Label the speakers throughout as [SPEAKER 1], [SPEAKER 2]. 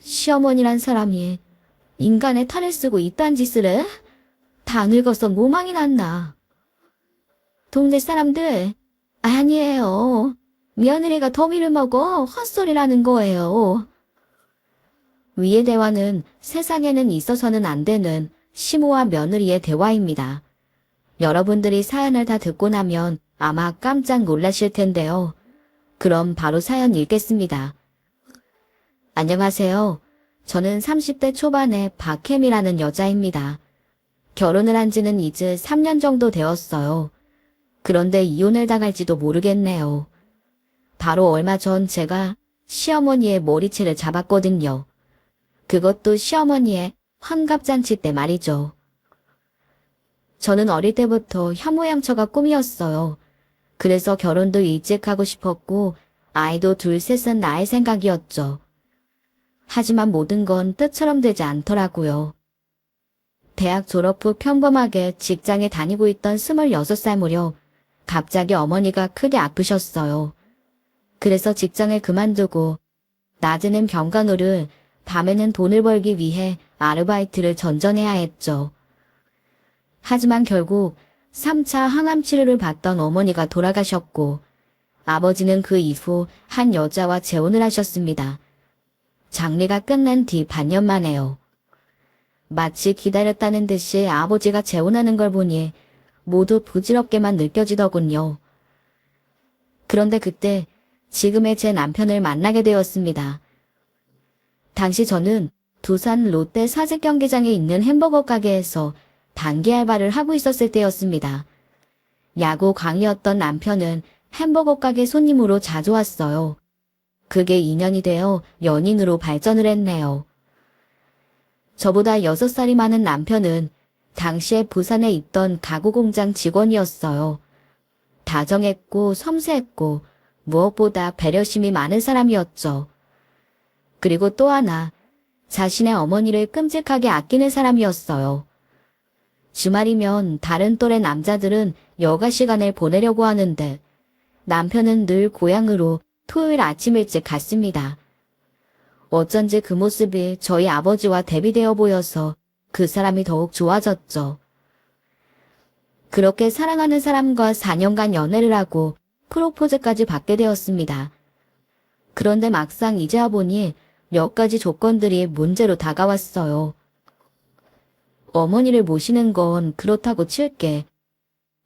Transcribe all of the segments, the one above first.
[SPEAKER 1] 시어머니란 사람이 인간의 탈을 쓰고 이딴 짓을 해? 다 늙어서 모망이 났나. 동네 사람들, 아니에요. 며느리가 더미를 먹어 헛소리라는 거예요. 위의 대화는 세상에는 있어서는 안 되는 시모와 며느리의 대화입니다. 여러분들이 사연을 다 듣고 나면 아마 깜짝 놀라실 텐데요. 그럼 바로 사연 읽겠습니다. 안녕하세요. 저는 30대 초반의 박혜미라는 여자입니다. 결혼을 한 지는 이제 3년 정도 되었어요. 그런데 이혼을 당할지도 모르겠네요. 바로 얼마 전 제가 시어머니의 머리채를 잡았거든요. 그것도 시어머니의 환갑잔치 때 말이죠. 저는 어릴 때부터 현모양처가 꿈이었어요. 그래서 결혼도 일찍 하고 싶었고 아이도 둘 셋은 낳을 생각이었죠. 하지만 모든 건 뜻처럼 되지 않더라고요. 대학 졸업 후 평범하게 직장에 다니고 있던 26살 무렵 갑자기 어머니가 크게 아프셨어요. 그래서 직장을 그만두고 낮에는 병간호를, 밤에는 돈을 벌기 위해 아르바이트를 전전해야 했죠. 하지만 결국 3차 항암 치료를 받던 어머니가 돌아가셨고 아버지는 그 이후 한 여자와 재혼을 하셨습니다. 장례가 끝난 뒤 반년 만에요. 마치 기다렸다는 듯이 아버지가 재혼하는 걸 보니 모두 부질없게만 느껴지더군요. 그런데 그때 지금의 제 남편을 만나게 되었습니다. 당시 저는 두산 롯데 사직 경기장에 있는 햄버거 가게에서 단기 알바를 하고 있었을 때였습니다. 야구 광이었던 남편은 햄버거 가게 손님으로 자주 왔어요. 그게 인연이 되어 연인으로 발전을 했네요. 저보다 6살이 많은 남편은 당시에 부산에 있던 가구공장 직원이었어요. 다정했고 섬세했고 무엇보다 배려심이 많은 사람이었죠. 그리고 또 하나, 자신의 어머니를 끔찍하게 아끼는 사람이었어요. 주말이면 다른 또래 남자들은 여가 시간을 보내려고 하는데 남편은 늘 고향으로 토요일 아침 일찍 갔습니다. 어쩐지 그 모습이 저희 아버지와 대비되어 보여서 그 사람이 더욱 좋아졌죠. 그렇게 사랑하는 사람과 4년간 연애를 하고 프로포즈까지 받게 되었습니다. 그런데 막상 이제와 보니 몇 가지 조건들이 문제로 다가왔어요. 어머니를 모시는 건 그렇다고 칠게.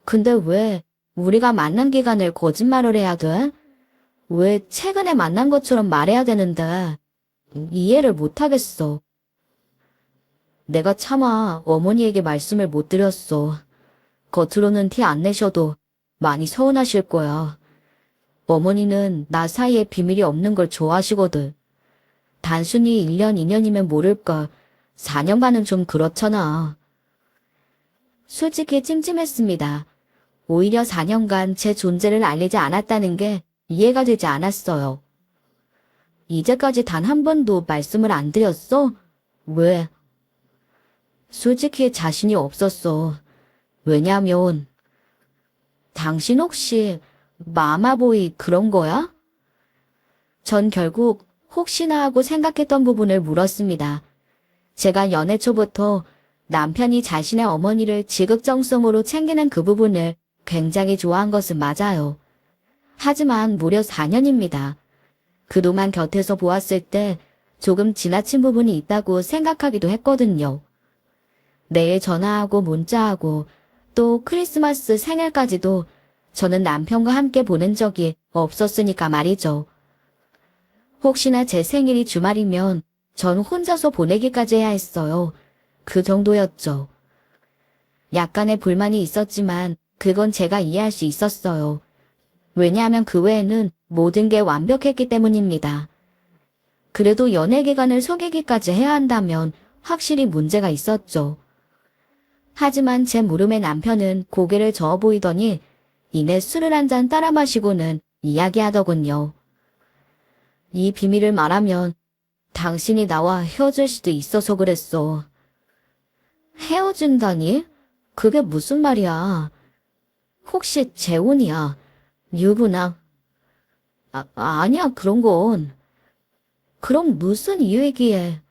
[SPEAKER 1] 근데 왜 우리가 만난 기간을 거짓말을 해야 돼? 왜 최근에 만난 것처럼 말해야 되는데 이해를 못하겠어. 내가 차마 어머니에게 말씀을 못 드렸어. 겉으로는 티 안 내셔도 많이 서운하실 거야. 어머니는 나 사이에 비밀이 없는 걸 좋아하시거든. 단순히 1년, 2년이면 모를까. 4년간은 좀 그렇잖아. 솔직히 찜찜했습니다. 오히려 4년간 제 존재를 알리지 않았다는 게 이해가 되지 않았어요. 이제까지 단 한 번도 말씀을 안 드렸어? 왜? 솔직히 자신이 없었어. 왜냐면 당신 혹시 마마보이 그런 거야? 전 결국 혹시나 하고 생각했던 부분을 물었습니다. 제가 연애 초부터 남편이 자신의 어머니를 지극정성으로 챙기는 그 부분을 굉장히 좋아한 것은 맞아요. 하지만 무려 4년입니다. 그동안 곁에서 보았을 때 조금 지나친 부분이 있다고 생각하기도 했거든요. 매일 전화하고 문자하고 또 크리스마스 생일까지도 저는 남편과 함께 보낸 적이 없었으니까 말이죠. 혹시나 제 생일이 주말이면 전 혼자서 보내기까지 해야 했어요. 그 정도였죠. 약간의 불만이 있었지만 그건 제가 이해할 수 있었어요. 왜냐하면 그 외에는 모든 게 완벽했기 때문입니다. 그래도 연애 기간을 속이기까지 해야 한다면 확실히 문제가 있었죠. 하지만 제 물음에 남편은 고개를 저어 보이더니 이내 술을 한 잔 따라 마시고는 이야기하더군요. 이 비밀을 말하면 당신이 나와 헤어질 수도 있어서 그랬어. 헤어진다니? 그게 무슨 말이야? 혹시 재혼이야? 유부남? 아니야, 그런 건. 그럼 무슨 이유이기에?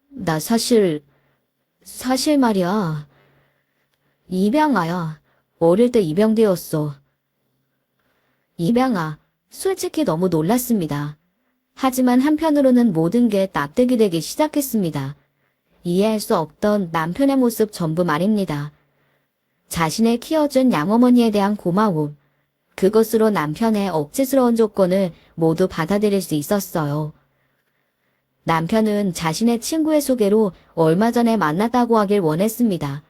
[SPEAKER 1] 나 사실 말이야. 입양아야. 어릴 때 입양되었어. 입양아. 솔직히 너무 놀랐습니다. 하지만 한편으로는 모든 게 납득이 되기 시작했습니다. 이해할 수 없던 남편의 모습 전부 말입니다. 자신을 키워준 양어머니에 대한 고마움. 그것으로 남편의 억지스러운 조건을 모두 받아들일 수 있었어요. 남편은 자신의 친구의 소개로 얼마 전에 만났다고 하길 원했습니다.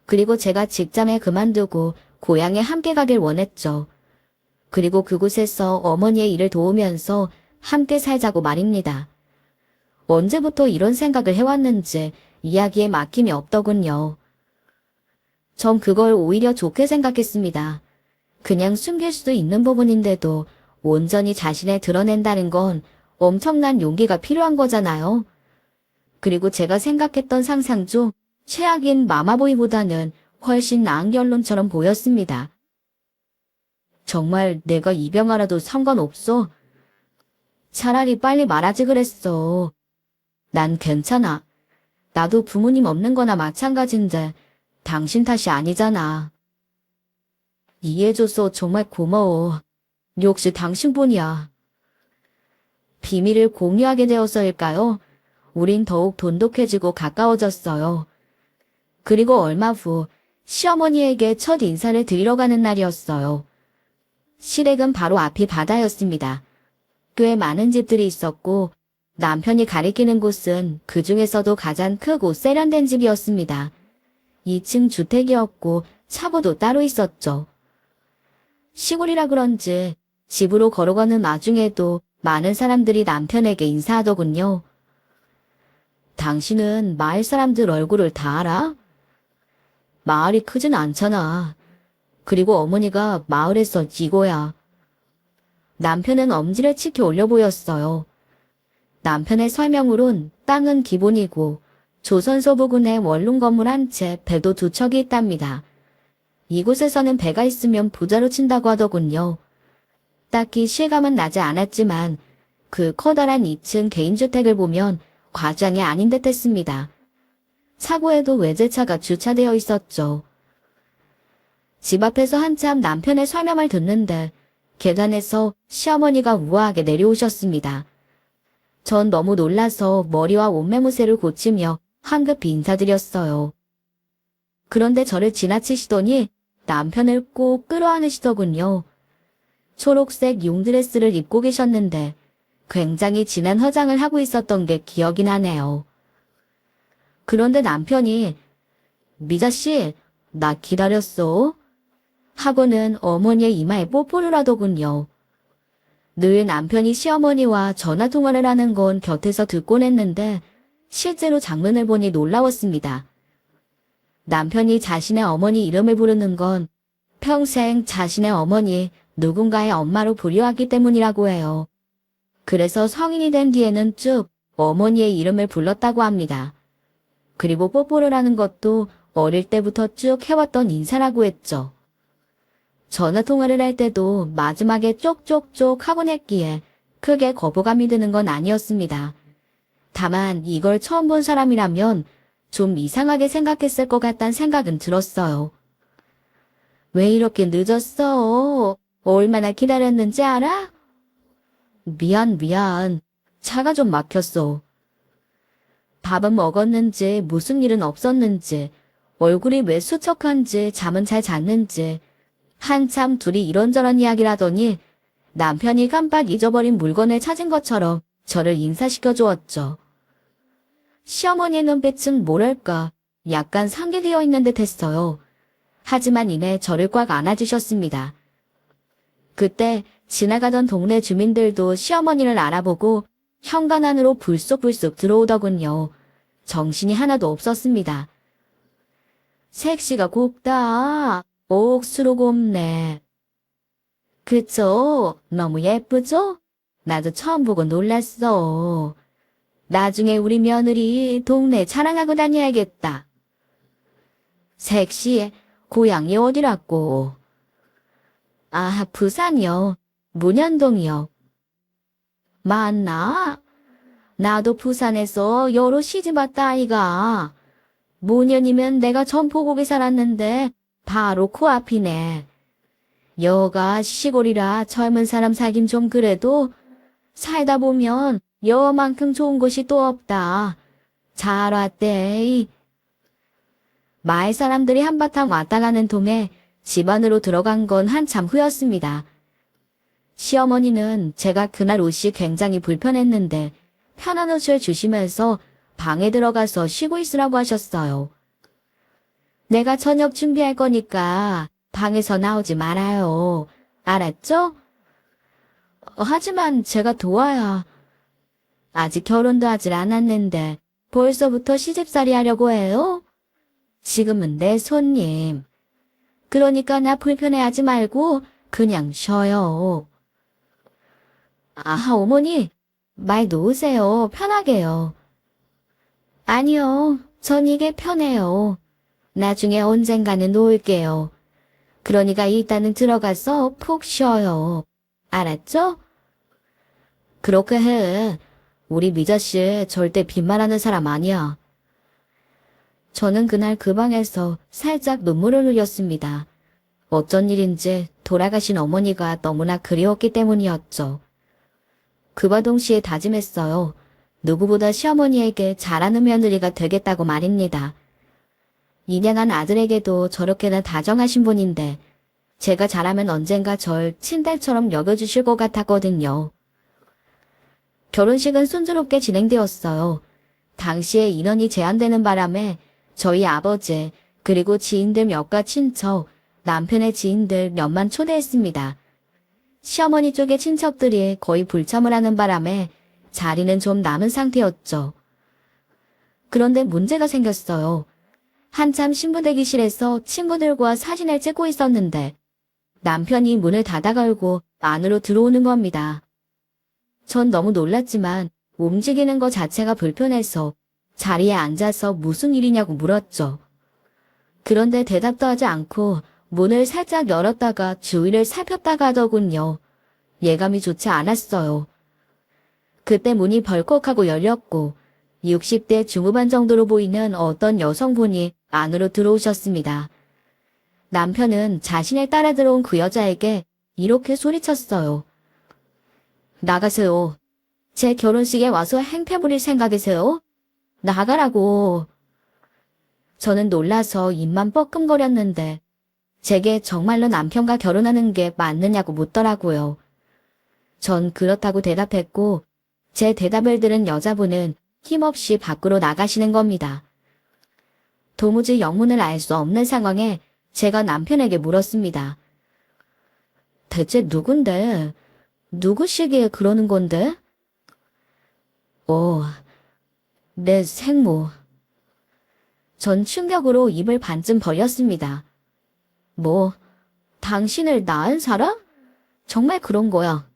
[SPEAKER 1] 그리고 제가 직장을 그만두고 고향에 함께 가길 원했죠. 그리고 그곳에서 어머니의 일을 도우면서 함께 살자고 말입니다. 언제부터 이런 생각을 해왔는지 이야기에 막힘이 없더군요. 전 그걸 오히려 좋게 생각했습니다. 그냥 숨길 수도 있는 부분인데도 온전히 자신을 드러낸다는 건 엄청난 용기가 필요한 거잖아요. 그리고 제가 생각했던 상상 중 최악인 마마보이보다는 훨씬 나은 결론처럼 보였습니다. 정말 내가 입양하라도 상관없어? 차라리 빨리 말하지 그랬어. 난 괜찮아. 나도 부모님 없는 거나 마찬가지인데 당신 탓이 아니잖아. 이해해줘서 정말 고마워. 역시 당신뿐이야. 비밀을 공유하게 되어서일까요? 우린 더욱 돈독해지고 가까워졌어요. 그리고 얼마 후 시어머니에게 첫 인사를 드리러 가는 날이었어요. 시댁은 바로 앞이 바다였습니다. 꽤 많은 집들이 있었고 남편이 가리키는 곳은 그 중에서도 가장 크고 세련된 집이었습니다. 2층 주택이었고 차고도 따로 있었죠. 시골이라 그런지 집으로 걸어가는 와중에도 많은 사람들이 남편에게 인사하더군요. 당신은 마을 사람들 얼굴을 다 알아? 마을이 크진 않잖아. 그리고 어머니가 마을에서 지고야. 남편은 엄지를 치켜 올려 보였어요. 남편의 설명으론 땅은 기본이고 조선소 부근에 원룸 건물 한 채, 배도 2척이 있답니다. 이곳에서는 배가 있으면 부자로 친다고 하더군요. 딱히 실감은 나지 않았지만 그 커다란 2층 개인주택을 보면 과장이 아닌 듯 했습니다. 차고에도 외제차가 주차되어 있었죠. 집 앞에서 한참 남편의 설명을 듣는데 계단에서 시어머니가 우아하게 내려오셨습니다. 전 너무 놀라서 머리와 옷매무새를 고치며 황급히 인사드렸어요. 그런데 저를 지나치시더니 남편을 꼭 끌어안으시더군요. 초록색 용드레스를 입고 계셨는데 굉장히 진한 화장을 하고 있었던 게 기억이 나네요. 그런데 남편이 미자씨, 나 기다렸어? 하고는 어머니의 이마에 뽀뽀를 하더군요. 늘 남편이 시어머니와 전화통화를 하는 건 곁에서 듣곤 했는데 실제로 장면을 보니 놀라웠습니다. 남편이 자신의 어머니 이름을 부르는 건 평생 자신의 어머니, 누군가의 엄마로 부려왔기 때문이라고 해요. 그래서 성인이 된 뒤에는 쭉 어머니의 이름을 불렀다고 합니다. 그리고 뽀뽀를 하는 것도 어릴 때부터 쭉 해왔던 인사라고 했죠. 전화통화를 할 때도 마지막에 쪽쪽쪽 하곤 했기에 크게 거부감이 드는 건 아니었습니다. 다만 이걸 처음 본 사람이라면 좀 이상하게 생각했을 것 같다는 생각은 들었어요. 왜 이렇게 늦었어? 얼마나 기다렸는지 알아? 미안. 차가 좀 막혔어. 밥은 먹었는지 무슨 일은 없었는지 얼굴이 왜 수척한지 잠은 잘 잤는지 한참 둘이 이런저런 이야기를 하더니 남편이 깜빡 잊어버린 물건을 찾은 것처럼 저를 인사시켜 주었죠. 시어머니의 눈빛은 뭐랄까 약간 상기되어 있는 듯 했어요. 하지만 이내 저를 꽉 안아주셨습니다. 그때 지나가던 동네 주민들도 시어머니를 알아보고 현관 안으로 불쑥불쑥 들어오더군요. 정신이 하나도 없었습니다. 색시가 곱다. 옥수로 곱네. 그쵸? 너무 예쁘죠? 나도 처음 보고 놀랐어. 나중에 우리 며느리 동네 자랑하고 다녀야겠다. 색시, 고향이 어디라고? 아, 부산이요. 문현동이요. 맞나? 나도 부산에서 여러 시집 왔다 아이가. 5년이면 내가 전포국에 살았는데 바로 코앞이네. 여가 시골이라 젊은 사람 살긴 좀 그래도 살다 보면 여만큼 좋은 곳이 또 없다. 잘 왔대. 마을 사람들이 한바탕 왔다 가는 동에 집 안으로 들어간 건 한참 후였습니다. 시어머니는 제가 그날 옷이 굉장히 불편했는데 편한 옷을 주시면서 방에 들어가서 쉬고 있으라고 하셨어요. 내가 저녁 준비할 거니까 방에서 나오지 말아요. 알았죠? 하지만 제가 도와야. 아직 결혼도 하질 않았는데 벌써부터 시집살이 하려고 해요? 지금은 내 손님. 그러니까 나 불편해하지 말고 그냥 쉬어요. 아, 어머니, 말 놓으세요. 편하게요. 아니요, 전 이게 편해요. 나중에 언젠가는 놓을게요. 그러니까 일단은 들어가서 푹 쉬어요. 알았죠? 그렇게 해. 우리 미자씨 절대 빈말하는 사람 아니야. 저는 그날 그 방에서 살짝 눈물을 흘렸습니다. 어쩐 일인지 돌아가신 어머니가 너무나 그리웠기 때문이었죠. 그와 동시에 다짐했어요. 누구보다 시어머니에게 잘하는 며느리가 되겠다고 말입니다. 입양한 아들에게도 저렇게나 다정하신 분인데 제가 잘하면 언젠가 절 친딸처럼 여겨주실 것 같았거든요. 결혼식은 순조롭게 진행되었어요. 당시에 인원이 제한되는 바람에 저희 아버지 그리고 지인들 몇과 친척, 남편의 지인들 몇만 초대했습니다. 시어머니 쪽의 친척들이 거의 불참을 하는 바람에 자리는 좀 남은 상태였죠. 그런데 문제가 생겼어요. 한참 신부 대기실에서 친구들과 사진을 찍고 있었는데 남편이 문을 닫아 걸고 안으로 들어오는 겁니다. 전 너무 놀랐지만 움직이는 것 자체가 불편해서 자리에 앉아서 무슨 일이냐고 물었죠. 그런데 대답도 하지 않고 문을 살짝 열었다가 주위를 살폈다가 하더군요. 예감이 좋지 않았어요. 그때 문이 벌컥하고 열렸고 60대 중후반 정도로 보이는 어떤 여성분이 안으로 들어오셨습니다. 남편은 자신을 따라 들어온 그 여자에게 이렇게 소리쳤어요. 나가세요. 제 결혼식에 와서 행패 부릴 생각이세요? 나가라고. 저는 놀라서 입만 뻐끔거렸는데 제게 정말로 남편과 결혼하는 게 맞느냐고 묻더라고요. 전 그렇다고 대답했고 제 대답을 들은 여자분은 힘없이 밖으로 나가시는 겁니다. 도무지 영문을 알 수 없는 상황에 제가 남편에게 물었습니다. 대체 누군데? 누구시기에 그러는 건데? 내 생모. 전 충격으로 입을 반쯤 벌렸습니다. 뭐, 당신을 낳은 사람? 정말 그런 거야.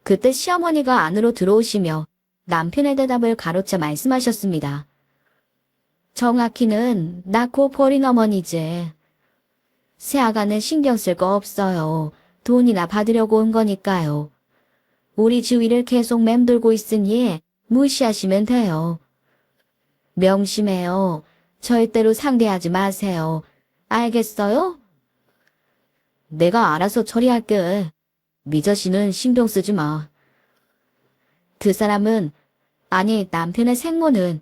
[SPEAKER 1] 그때 시어머니가 안으로 들어오시며 남편의 대답을 가로채 말씀하셨습니다. 정확히는 낳고 버린 어머니지. 새아가는 신경 쓸 거 없어요. 돈이나 받으려고 온 거니까요. 우리 주위를 계속 맴돌고 있으니 무시하시면 돼요. 명심해요. 절대로 상대하지 마세요. 알겠어요? 내가 알아서 처리할게. 미저 씨는 신경 쓰지 마. 그 사람은, 아니 남편의 생모는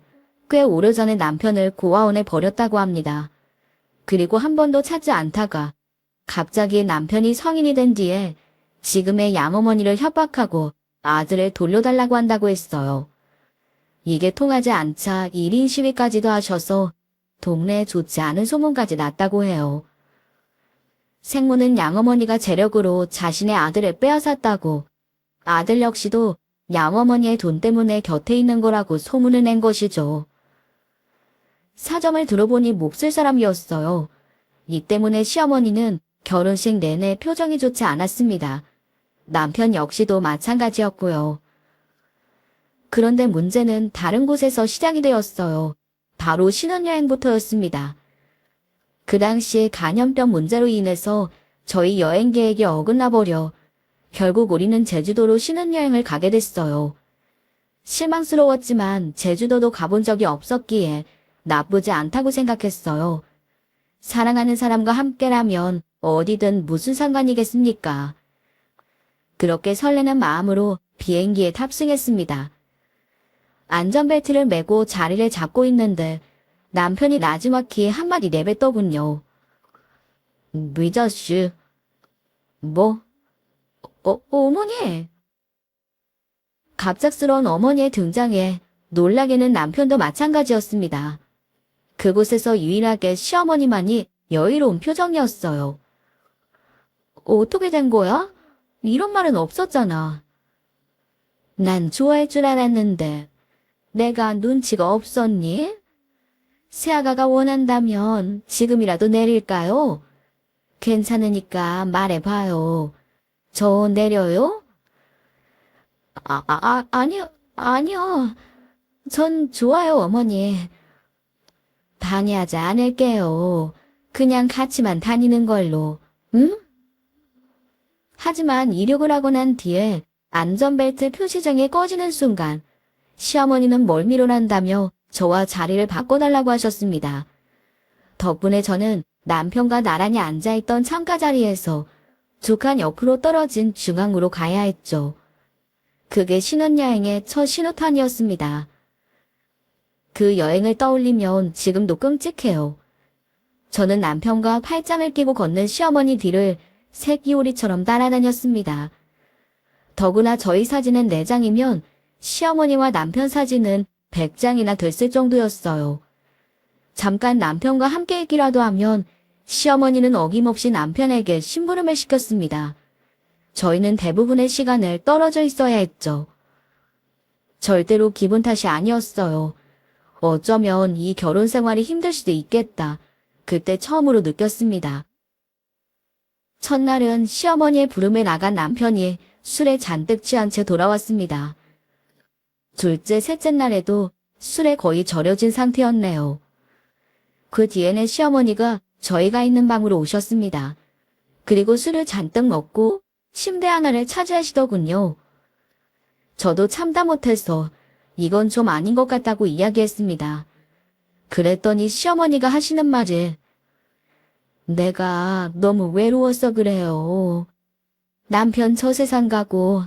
[SPEAKER 1] 꽤 오래전에 남편을 고아원에 버렸다고 합니다. 그리고 한 번도 찾지 않다가 갑자기 남편이 성인이 된 뒤에 지금의 양어머니를 협박하고 아들을 돌려달라고 한다고 했어요. 이게 통하지 않자 1인 시위까지도 하셔서 동네에 좋지 않은 소문까지 났다고 해요. 생모는 양어머니가 재력으로 자신의 아들을 빼앗았다고, 아들 역시도 양어머니의 돈 때문에 곁에 있는 거라고 소문을 낸 것이죠. 사정을 들어보니 몹쓸 사람이었어요. 이 때문에 시어머니는 결혼식 내내 표정이 좋지 않았습니다. 남편 역시도 마찬가지였고요. 그런데 문제는 다른 곳에서 시작이 되었어요. 바로 신혼여행부터였습니다. 그 당시 간염병 문제로 인해서 저희 여행 계획이 어긋나 버려 결국 우리는 제주도로 신혼여행을 가게 됐어요. 실망스러웠지만 제주도도 가본 적이 없었기에 나쁘지 않다고 생각했어요. 사랑하는 사람과 함께라면 어디든 무슨 상관이겠습니까? 그렇게 설레는 마음으로 비행기에 탑승했습니다. 안전벨트를 매고 자리를 잡고 있는데 남편이 나지막히 한마디 내뱉더군요. 미자씨. 뭐? 어머니. 갑작스러운 어머니의 등장에 놀라게는 남편도 마찬가지였습니다. 그곳에서 유일하게 시어머니만이 여유로운 표정이었어요. 어떻게 된 거야? 이런 말은 없었잖아. 난 좋아할 줄 알았는데 내가 눈치가 없었니? 새아가가 원한다면 지금이라도 내릴까요? 괜찮으니까 말해봐요. 저 내려요? 아니요. 전 좋아요, 어머니. 방해하지 않을게요. 그냥 같이만 다니는 걸로, 응? 하지만 이륙을 하고 난 뒤에 안전벨트 표시정이 꺼지는 순간 시어머니는 멀미로난다며 저와 자리를 바꿔달라고 하셨습니다. 덕분에 저는 남편과 나란히 앉아있던 창가 자리에서 두 칸 옆으로 떨어진 중앙으로 가야 했죠. 그게 신혼여행의 첫 신호탄이었습니다. 그 여행을 떠올리면 지금도 끔찍해요. 저는 남편과 팔짱을 끼고 걷는 시어머니 뒤를 새끼오리처럼 따라다녔습니다. 더구나 저희 사진은 4장이면 시어머니와 남편 사진은 100장이나 됐을 정도였어요. 잠깐 남편과 함께 있기라도 하면 시어머니는 어김없이 남편에게 심부름을 시켰습니다. 저희는 대부분의 시간을 떨어져 있어야 했죠. 절대로 기분 탓이 아니었어요. 어쩌면 이 결혼 생활이 힘들 수도 있겠다. 그때 처음으로 느꼈습니다. 첫날은 시어머니의 부름에 나간 남편이 술에 잔뜩 취한 채 돌아왔습니다. 둘째, 셋째 날에도 술에 거의 절여진 상태였네요. 그 뒤에는 시어머니가 저희가 있는 방으로 오셨습니다. 그리고 술을 잔뜩 먹고 침대 하나를 차지하시더군요. 저도 참다 못해서 이건 좀 아닌 것 같다고 이야기했습니다. 그랬더니 시어머니가 하시는 말이 내가 너무 외로워서 그래요. 남편 저 세상 가고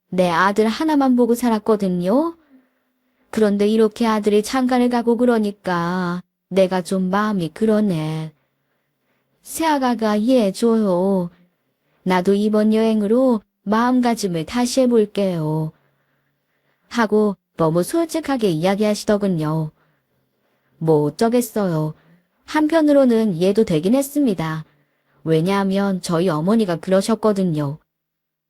[SPEAKER 1] 내 아들 하나만 보고 살았거든요. 그런데 이렇게 아들이 장가를 가고 그러니까 내가 좀 마음이 그러네. 새아가가 이해해줘요. 나도 이번 여행으로 마음가짐을 다시 해볼게요. 하고 너무 솔직하게 이야기하시더군요. 뭐 어쩌겠어요. 한편으로는 이해도 되긴 했습니다. 왜냐하면 저희 어머니가 그러셨거든요.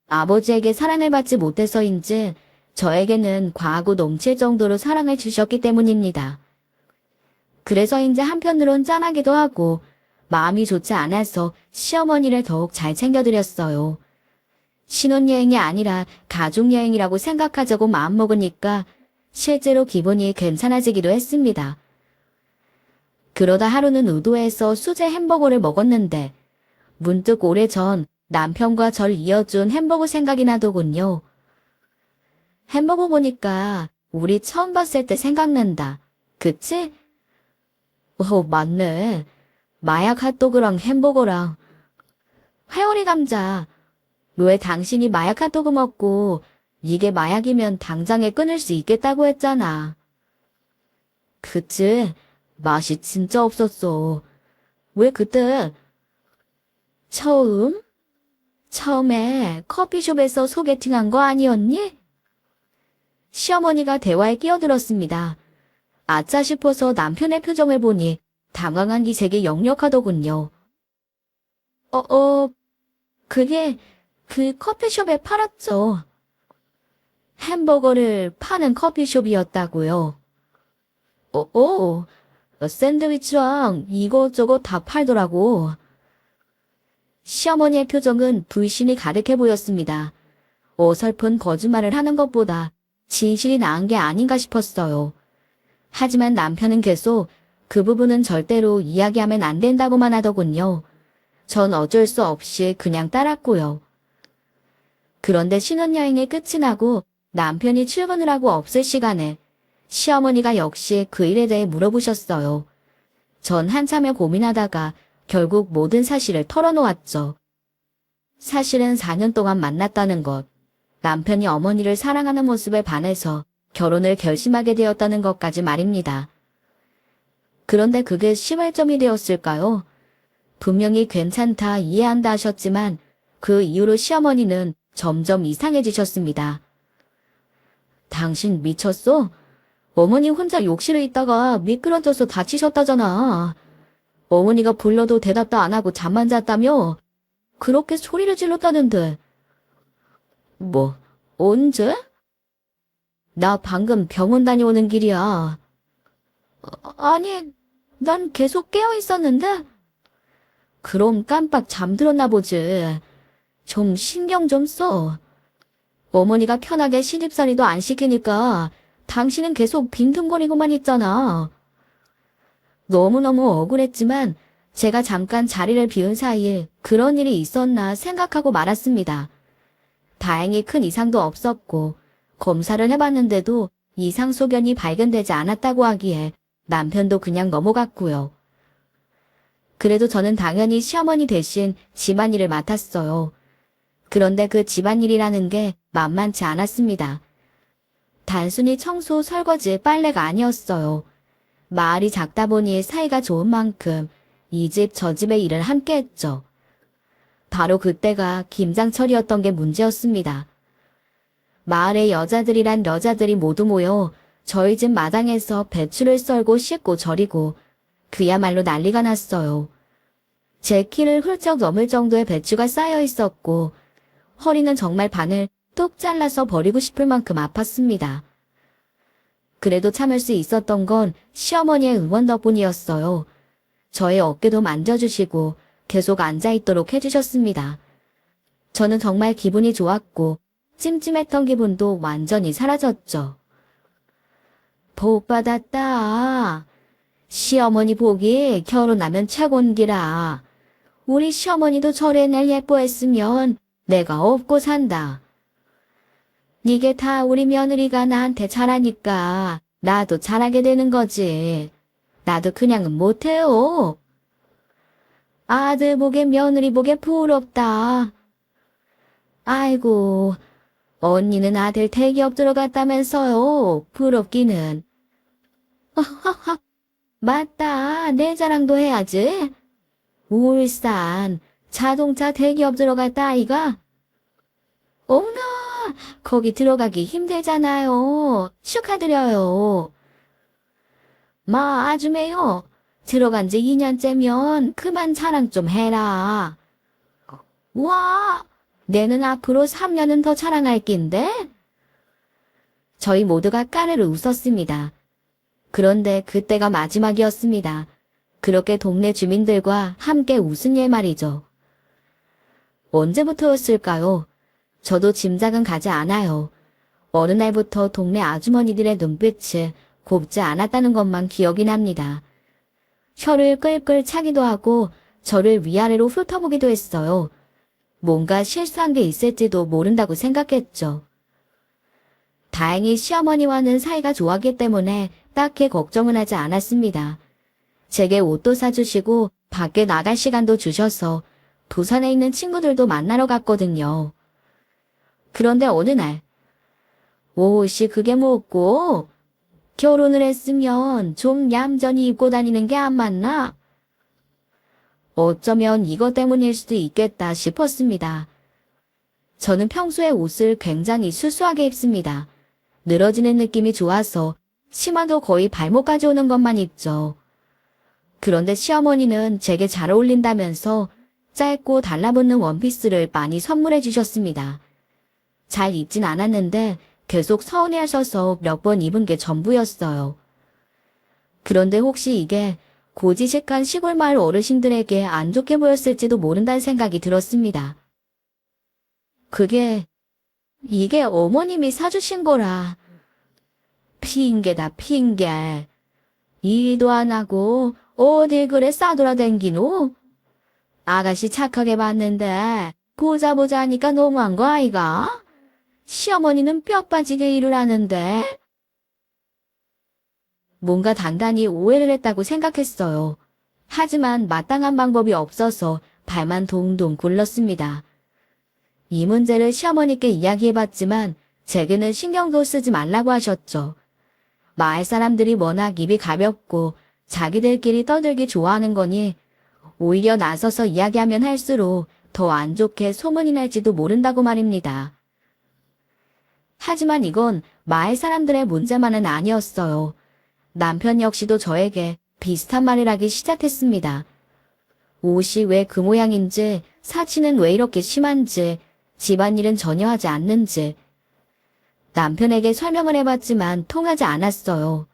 [SPEAKER 1] 아버지에게 사랑을 받지 못해서인지 저에게는 과하고 넘칠 정도로 사랑을 주셨기 때문입니다. 그래서인지 한편으론 짠하기도 하고 마음이 좋지 않아서 시어머니를 더욱 잘 챙겨드렸어요. 신혼여행이 아니라 가족여행이라고 생각하자고 마음먹으니까 실제로 기분이 괜찮아지기도 했습니다. 그러다 하루는 우도에서 수제 햄버거를 먹었는데 문득 오래전 남편과 절 이어준 햄버거 생각이 나더군요. 햄버거 보니까 우리 처음 봤을 때 생각난다. 그치? 맞네. 마약 핫도그랑 햄버거랑 회오리 감자. 왜 당신이 마약 핫도그 먹고 이게 마약이면 당장에 끊을 수 있겠다고 했잖아. 그치? 맛이 진짜 없었어. 왜 그때? 처음에 커피숍에서 소개팅한 거 아니었니? 시어머니가 대화에 끼어들었습니다. 아차 싶어서 남편의 표정을 보니 당황한 기색이 역력하더군요. 그게 그 커피숍에 팔았죠. 햄버거를 파는 커피숍이었다고요. 샌드위치랑 이것저것 다 팔더라고. 시어머니의 표정은 불신이 가득해 보였습니다. 어설픈 거짓말을 하는 것보다 진실이 나은 게 아닌가 싶었어요. 하지만 남편은 계속 그 부분은 절대로 이야기하면 안 된다고만 하더군요. 전 어쩔 수 없이 그냥 따랐고요. 그런데 신혼여행이 끝이 나고 남편이 출근을 하고 없을 시간에 시어머니가 역시 그 일에 대해 물어보셨어요. 전 한참을 고민하다가 결국 모든 사실을 털어놓았죠. 사실은 4년 동안 만났다는 것, 남편이 어머니를 사랑하는 모습에 반해서 결혼을 결심하게 되었다는 것까지 말입니다. 그런데 그게 시발점이 되었을까요? 분명히 괜찮다, 이해한다 하셨지만 그 이후로 시어머니는 점점 이상해지셨습니다. 당신 미쳤어? 어머니 혼자 욕실에 있다가 미끄러져서 다치셨다잖아. 어머니가 불러도 대답도 안 하고 잠만 잤다며? 그렇게 소리를 질렀다는데. 뭐, 언제? 나 방금 병원 다녀오는 길이야. 아니, 난 계속 깨어 있었는데? 그럼 깜빡 잠들었나 보지. 좀 신경 좀 써. 어머니가 편하게 시집살이도 안 시키니까 당신은 계속 빈둥거리고만 있잖아. 너무너무 억울했지만 제가 잠깐 자리를 비운 사이에 그런 일이 있었나 생각하고 말았습니다. 다행히 큰 이상도 없었고 검사를 해봤는데도 이상 소견이 발견되지 않았다고 하기에 남편도 그냥 넘어갔고요. 그래도 저는 당연히 시어머니 대신 집안일을 맡았어요. 그런데 그 집안일이라는 게 만만치 않았습니다. 단순히 청소, 설거지, 빨래가 아니었어요. 마을이 작다 보니 사이가 좋은 만큼 이 집 저 집의 일을 함께 했죠. 바로 그때가 김장철이었던 게 문제였습니다. 마을의 여자들이 모두 모여 저희 집 마당에서 배추를 썰고 씻고 절이고 그야말로 난리가 났어요. 제 키를 훌쩍 넘을 정도의 배추가 쌓여 있었고 허리는 정말 반을 뚝 잘라서 버리고 싶을 만큼 아팠습니다. 그래도 참을 수 있었던 건 시어머니의 응원 덕분이었어요. 저의 어깨도 만져주시고 계속 앉아있도록 해주셨습니다. 저는 정말 기분이 좋았고 찜찜했던 기분도 완전히 사라졌죠. 복 받았다. 시어머니 복이 결혼하면 최곤기라. 우리 시어머니도 저래 날 예뻐했으면 내가 업고 산다. 이게 다 우리 며느리가 나한테 잘하니까 나도 잘하게 되는 거지. 나도 그냥은 못해요. 아들 보게 며느리 보게 부럽다. 아이고, 언니는 아들 대기업 들어갔다면서요. 부럽기는. 하하하, 맞다. 내 자랑도 해야지. 울산 자동차 대기업 들어갔다 아이가? 어머나, 거기 들어가기 힘들잖아요. 축하드려요. 마 아줌매요. 들어간 지 2년째면 그만 자랑 좀 해라. 와, 내는 앞으로 3년은 더 자랑할 낀데? 저희 모두가 까르르 웃었습니다. 그런데 그때가 마지막이었습니다. 그렇게 동네 주민들과 함께 웃은 예 말이죠. 언제부터였을까요? 저도 짐작은 가지 않아요. 어느 날부터 동네 아주머니들의 눈빛이 곱지 않았다는 것만 기억이 납니다. 혀를 끌끌 차기도 하고 저를 위아래로 훑어보기도 했어요. 뭔가 실수한 게 있을지도 모른다고 생각했죠. 다행히 시어머니와는 사이가 좋았기 때문에 딱히 걱정은 하지 않았습니다. 제게 옷도 사주시고 밖에 나갈 시간도 주셔서 부산에 있는 친구들도 만나러 갔거든요. 그런데 어느 날, 옷이 그게 뭐고? 결혼을 했으면 좀 얌전히 입고 다니는 게 안 맞나? 어쩌면 이것 때문일 수도 있겠다 싶었습니다. 저는 평소에 옷을 굉장히 수수하게 입습니다. 늘어지는 느낌이 좋아서 치마도 거의 발목까지 오는 것만 입죠. 그런데 시어머니는 제게 잘 어울린다면서 짧고 달라붙는 원피스를 많이 선물해 주셨습니다. 잘 입진 않았는데 계속 서운해하셔서 몇 번 입은 게 전부였어요. 그런데 혹시 이게 고지식한 시골 마을 어르신들에게 안 좋게 보였을지도 모른다는 생각이 들었습니다. 이게 어머님이 사주신 거라. 핑계다 핑계. 일도 안 하고 어딜 그래 싸돌아댕기노? 아가씨 착하게 봤는데 보자 하니까 너무한 거 아이가? 시어머니는 뼈 빠지게 일을 하는데. 뭔가 단단히 오해를 했다고 생각했어요. 하지만 마땅한 방법이 없어서 발만 동동 굴렀습니다. 이 문제를 시어머니께 이야기해봤지만 제게는 신경도 쓰지 말라고 하셨죠. 마을 사람들이 워낙 입이 가볍고 자기들끼리 떠들기 좋아하는 거니 오히려 나서서 이야기하면 할수록 더 안 좋게 소문이 날지도 모른다고 말입니다. 하지만 이건 마을 사람들의 문제만은 아니었어요. 남편 역시도 저에게 비슷한 말을 하기 시작했습니다. 옷이 왜 그 모양인지, 사치는 왜 이렇게 심한지, 집안일은 전혀 하지 않는지. 남편에게 설명을 해봤지만 통하지 않았어요.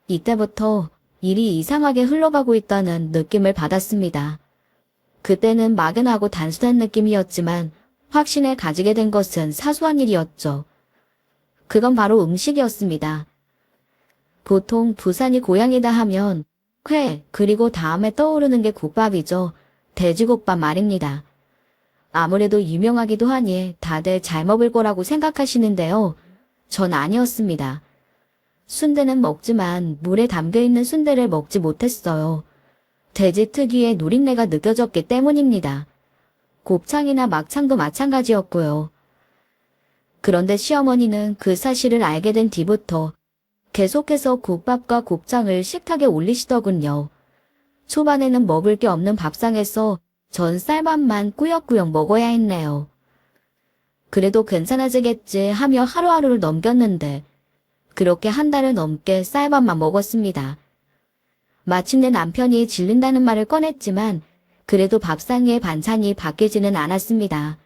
[SPEAKER 1] 이때부터 일이 이상하게 흘러가고 있다는 느낌을 받았습니다. 그때는 막연하고 단순한 느낌이었지만 확신을 가지게 된 것은 사소한 일이었죠. 그건 바로 음식이었습니다. 보통 부산이 고향이다 하면 회, 그리고 다음에 떠오르는 게 국밥이죠. 돼지국밥 말입니다. 아무래도 유명하기도 하니 다들 잘 먹을 거라고 생각하시는데요. 전 아니었습니다. 순대는 먹지만 물에 담겨있는 순대를 먹지 못했어요. 돼지 특유의 누린내가 느껴졌기 때문입니다. 곱창이나 막창도 마찬가지였고요. 그런데 시어머니는 그 사실을 알게 된 뒤부터 계속해서 국밥과 곱창을 식탁에 올리시더군요. 초반에는 먹을 게 없는 밥상에서 전 쌀밥만 꾸역꾸역 먹어야 했네요. 그래도 괜찮아지겠지 하며 하루하루를 넘겼는데 그렇게 한 달을 넘게 쌀밥만 먹었습니다. 마침내 남편이 질린다는 말을 꺼냈지만 그래도 밥상 위의 반찬이 바뀌지는 않았습니다.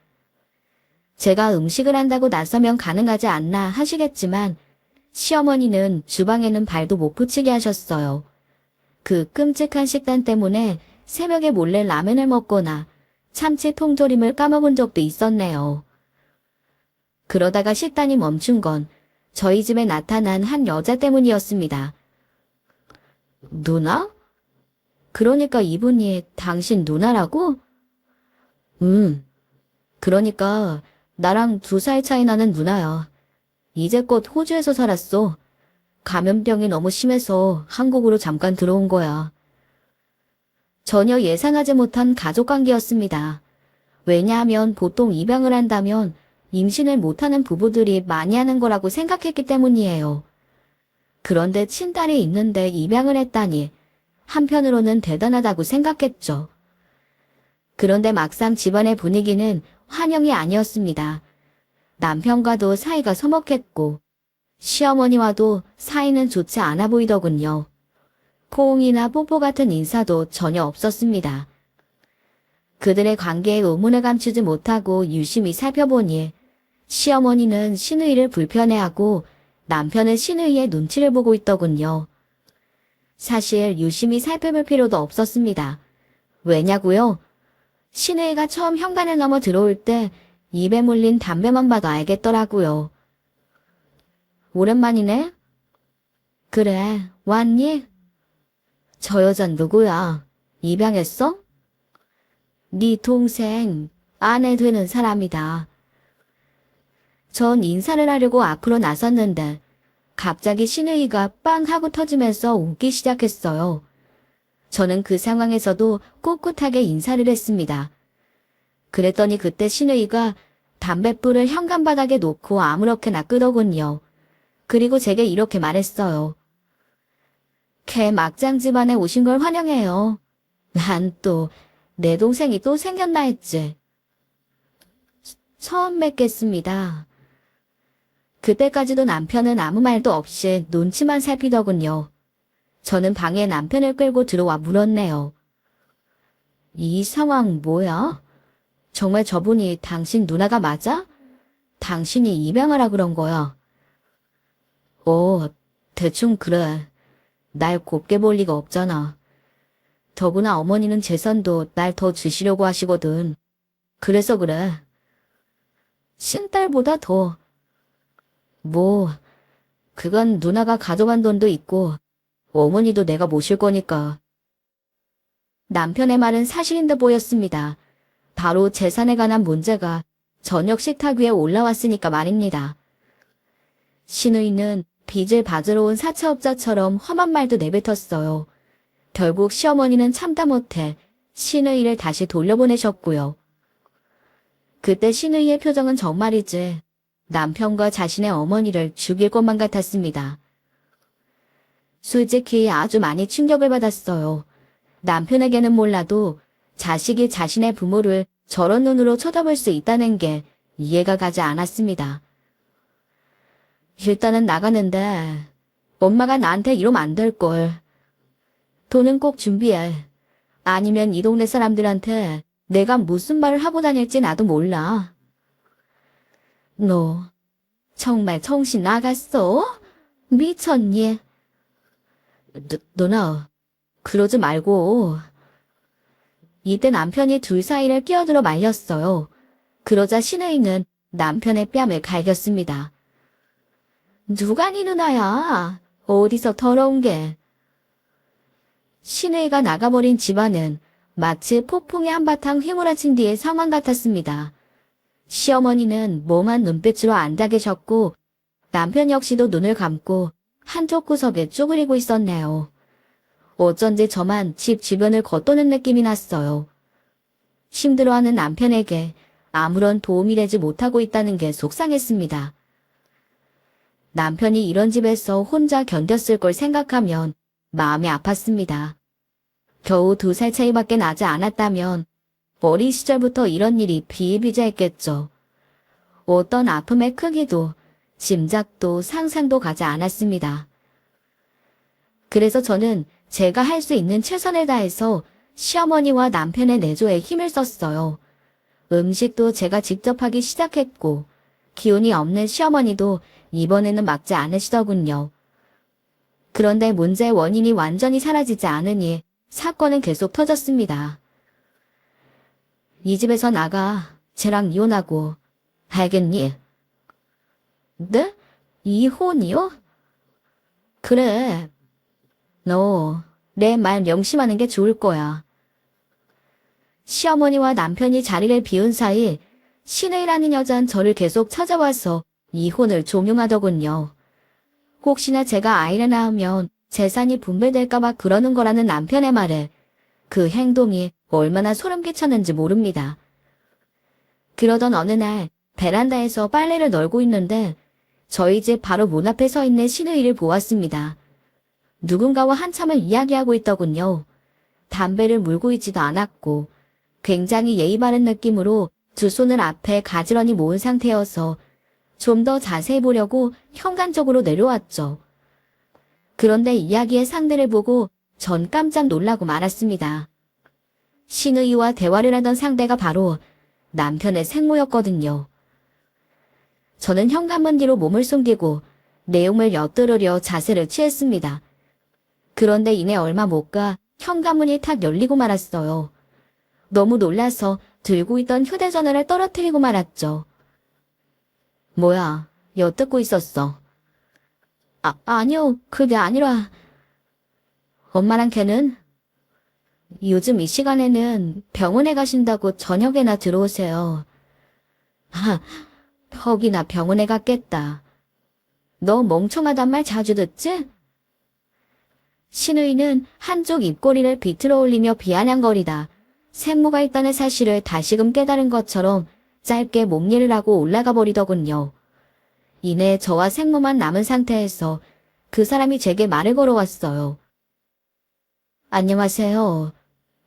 [SPEAKER 1] 제가 음식을 한다고 나서면 가능하지 않나 하시겠지만 시어머니는 주방에는 발도 못 붙이게 하셨어요. 그 끔찍한 식단 때문에 새벽에 몰래 라면을 먹거나 참치 통조림을 까먹은 적도 있었네요. 그러다가 식단이 멈춘 건 저희 집에 나타난 한 여자 때문이었습니다. 누나? 그러니까 이분이 당신 누나라고? 그러니까 나랑 2살 차이 나는 누나야. 이제껏 호주에서 살았어. 감염병이 너무 심해서 한국으로 잠깐 들어온 거야. 전혀 예상하지 못한 가족관계였습니다. 왜냐하면 보통 입양을 한다면 임신을 못하는 부부들이 많이 하는 거라고 생각했기 때문이에요. 그런데 친딸이 있는데 입양을 했다니 한편으로는 대단하다고 생각했죠. 그런데 막상 집안의 분위기는 환영이 아니었습니다. 남편과도 사이가 서먹했고 시어머니와도 사이는 좋지 않아 보이더군요. 포옹이나 뽀뽀 같은 인사도 전혀 없었습니다. 그들의 관계에 의문을 감추지 못하고 유심히 살펴보니 시어머니는 시누이를 불편해하고 남편은 시누이의 눈치를 보고 있더군요. 사실 유심히 살펴볼 필요도 없었습니다. 왜냐고요? 시누이가 처음 현관을 넘어 들어올 때 입에 물린 담배만 봐도 알겠더라고요. 오랜만이네? 그래, 왔니? 저 여잔 누구야? 입양했어? 네 동생, 아내 되는 사람이다. 전 인사를 하려고 앞으로 나섰는데 갑자기 시누이가 빵 하고 터지면서 웃기 시작했어요. 저는 그 상황에서도 꿋꿋하게 인사를 했습니다. 그랬더니 그때 시누이가 담뱃불을 현관바닥에 놓고 아무렇게나 끄더군요. 그리고 제게 이렇게 말했어요. 걔 막장 집안에 오신 걸 환영해요. 난 또 내 동생이 또 생겼나 했지. 처음 뵙겠습니다. 그때까지도 남편은 아무 말도 없이 눈치만 살피더군요. 저는 방에 남편을 끌고 들어와 물었네요. 이 상황 뭐야? 정말 저분이 당신 누나가 맞아? 당신이 입양하라 그런 거야. 대충 그래. 날 곱게 볼 리가 없잖아. 더구나 어머니는 재산도 날 더 주시려고 하시거든. 그래서 그래. 신딸보다 더. 그건 누나가 가져간 돈도 있고 어머니도 내가 모실 거니까. 남편의 말은 사실인 듯 보였습니다. 바로 재산에 관한 문제가 저녁 식탁 위에 올라왔으니까 말입니다. 신우이는 빚을 받으러 온 사채업자처럼 험한 말도 내뱉었어요. 결국 시어머니는 참다 못해 신우이를 다시 돌려보내셨고요. 그때 신우이의 표정은 정말이지 남편과 자신의 어머니를 죽일 것만 같았습니다. 솔직히 아주 많이 충격을 받았어요. 남편에게는 몰라도 자식이 자신의 부모를 저런 눈으로 쳐다볼 수 있다는 게 이해가 가지 않았습니다. 일단은 나가는데 엄마가 나한테 이러면 안 될걸. 돈은 꼭 준비해. 아니면 이 동네 사람들한테 내가 무슨 말을 하고 다닐지 나도 몰라. 너 정말 정신 나갔어? 미쳤니? 누나, 그러지 말고. 이때 남편이 둘 사이를 끼어들어 말렸어요. 그러자 신우이는 남편의 뺨을 갈겼습니다. 누가 네 누나야? 어디서 더러운 게. 신우이가 나가버린 집안은 마치 폭풍이 한바탕 휘몰아친 뒤의 상황 같았습니다. 시어머니는 멍한 눈빛으로 앉아 계셨고 남편 역시도 눈을 감고 한쪽 구석에 쭈그리고 있었네요. 어쩐지 저만 집 주변을 걷도는 느낌이 났어요. 힘들어하는 남편에게 아무런 도움이 되지 못하고 있다는 게 속상했습니다. 남편이 이런 집에서 혼자 견뎠을 걸 생각하면 마음이 아팠습니다. 겨우 2살 차이밖에 나지 않았다면 어린 시절부터 이런 일이 비일비재했겠죠. 어떤 아픔의 크기도 짐작도 상상도 가지 않았습니다. 그래서 저는 제가 할 수 있는 최선을 다해서 시어머니와 남편의 내조에 힘을 썼어요. 음식도 제가 직접 하기 시작했고 기운이 없는 시어머니도 이번에는 막지 않으시더군요. 그런데 문제의 원인이 완전히 사라지지 않으니 사건은 계속 터졌습니다. 이 집에서 나가. 쟤랑 이혼하고. 알겠니? 네? 이혼이요? 그래. 너 내 말 명심하는 게 좋을 거야. 시어머니와 남편이 자리를 비운 사이 신우이라는 여자는 저를 계속 찾아와서 이혼을 종용하더군요. 혹시나 제가 아이를 낳으면 재산이 분배될까봐 그러는 거라는 남편의 말에 그 행동이 얼마나 소름 끼쳤는지 모릅니다. 그러던 어느 날 베란다에서 빨래를 널고 있는데 저희 집 바로 문 앞에 서 있는 신우이를 보았습니다. 누군가와 한참을 이야기하고 있더군요. 담배를 물고 있지도 않았고 굉장히 예의 바른 느낌으로 두 손을 앞에 가지런히 모은 상태여서 좀 더 자세히 보려고 현관쪽으로 내려왔죠. 그런데 이야기의 상대를 보고 전 깜짝 놀라고 말았습니다. 신우이와 대화를 하던 상대가 바로 남편의 생모였거든요. 저는 현관문 뒤로 몸을 숨기고 내용을 엿들으려 자세를 취했습니다. 그런데 이내 얼마 못 가 현관문이 탁 열리고 말았어요. 너무 놀라서 들고 있던 휴대전화를 떨어뜨리고 말았죠. 뭐야, 엿듣고 있었어. 아니요, 그게 아니라. 엄마랑 걔는? 요즘 이 시간에는 병원에 가신다고 저녁에나 들어오세요. 헉이나 병원에 갔겠다. 너 멍청하단 말 자주 듣지? 신우이는 한쪽 입꼬리를 비틀어 올리며 비아냥거리다 생모가 있다는 사실을 다시금 깨달은 것처럼 짧게 몸일을 하고 올라가 버리더군요. 이내 저와 생모만 남은 상태에서 그 사람이 제게 말을 걸어왔어요. 안녕하세요.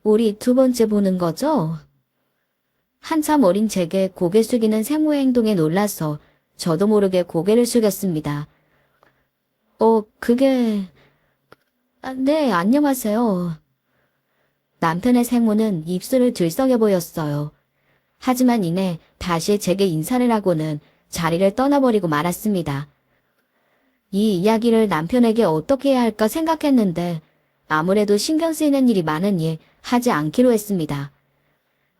[SPEAKER 1] 우리 두 번째 보는 거죠? 한참 어린 제게 고개 숙이는 생모의 행동에 놀라서 저도 모르게 고개를 숙였습니다. 그게... 네, 안녕하세요. 남편의 생모는 입술을 들썩여 보였어요. 하지만 이내 다시 제게 인사를 하고는 자리를 떠나버리고 말았습니다. 이 이야기를 남편에게 어떻게 해야 할까 생각했는데 아무래도 신경 쓰이는 일이 많으니 하지 않기로 했습니다.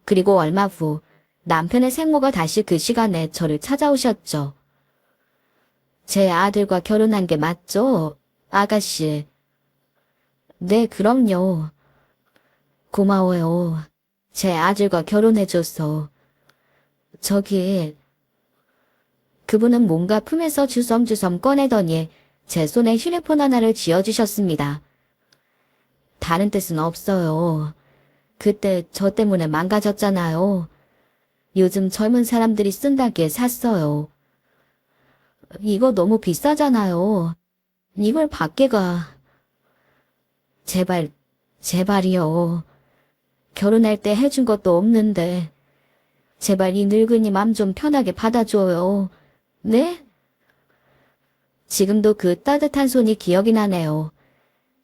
[SPEAKER 1] 그리고 얼마 후 남편의 생모가 다시 그 시간에 저를 찾아오셨죠. 제 아들과 결혼한 게 맞죠, 아가씨? 네, 그럼요. 고마워요. 제 아들과 결혼해줘서. 저기, 그분은 뭔가 품에서 주섬주섬 꺼내더니 제 손에 휴대폰 하나를 쥐어주셨습니다. 다른 뜻은 없어요. 그때 저 때문에 망가졌잖아요. 요즘 젊은 사람들이 쓴다기에 샀어요. 이거 너무 비싸잖아요. 이걸 밖에 가. 제발, 제발이요. 결혼할 때 해준 것도 없는데. 제발 이 늙은이 맘 좀 편하게 받아줘요. 네? 지금도 그 따뜻한 손이 기억이 나네요.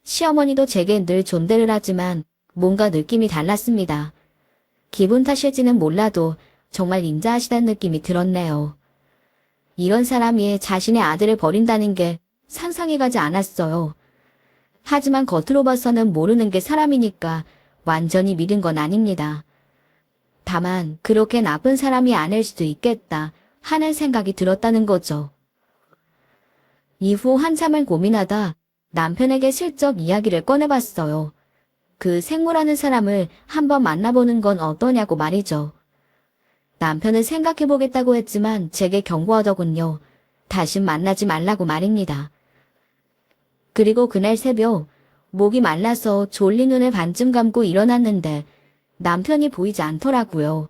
[SPEAKER 1] 시어머니도 제게 늘 존대를 하지만 뭔가 느낌이 달랐습니다. 기분 탓일지는 몰라도 정말 인자하시다는 느낌이 들었네요. 이런 사람이 자신의 아들을 버린다는 게 상상이 가지 않았어요. 하지만 겉으로 봐서는 모르는 게 사람이니까 완전히 믿은 건 아닙니다. 다만 그렇게 나쁜 사람이 아닐 수도 있겠다 하는 생각이 들었다는 거죠. 이후 한참을 고민하다 남편에게 슬쩍 이야기를 꺼내봤어요. 그 생모라는 사람을 한번 만나보는 건 어떠냐고 말이죠. 남편은 생각해보겠다고 했지만 제게 경고하더군요. 다신 만나지 말라고 말입니다. 그리고 그날 새벽 목이 말라서 졸린 눈을 반쯤 감고 일어났는데 남편이 보이지 않더라고요.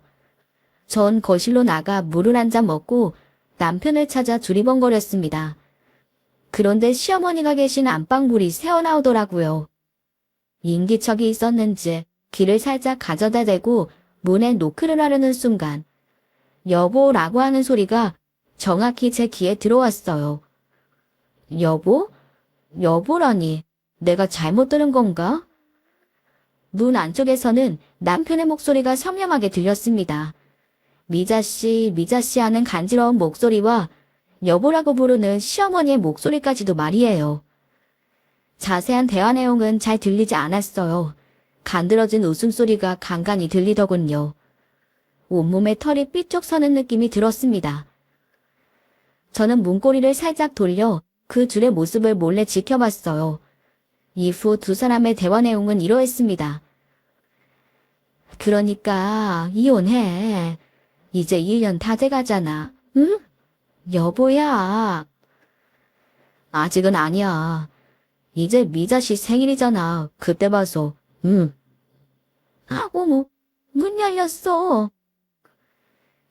[SPEAKER 1] 전 거실로 나가 물을 한 잔 먹고 남편을 찾아 두리번거렸습니다. 그런데 시어머니가 계신 안방불이 새어나오더라고요. 인기척이 있었는지 귀를 살짝 가져다 대고 문에 노크를 하려는 순간 여보라고 하는 소리가 정확히 제 귀에 들어왔어요. 여보? 여보라니 내가 잘못 들은 건가? 문 안쪽에서는 남편의 목소리가 선명하게 들렸습니다. 미자씨, 미자씨 하는 간지러운 목소리와 여보라고 부르는 시어머니의 목소리까지도 말이에요. 자세한 대화 내용은 잘 들리지 않았어요. 간드러진 웃음소리가 간간히 들리더군요. 온몸에 털이 삐쭉 서는 느낌이 들었습니다. 저는 문고리를 살짝 돌려 그 둘의 모습을 몰래 지켜봤어요. 이후 두 사람의 대화 내용은 이러했습니다. 그러니까 이혼해. 이제 1년 다 돼가잖아. 응? 여보야. 아직은 아니야. 이제 미자씨 생일이잖아. 그때 봐서. 응. 아, 어머. 문 열렸어.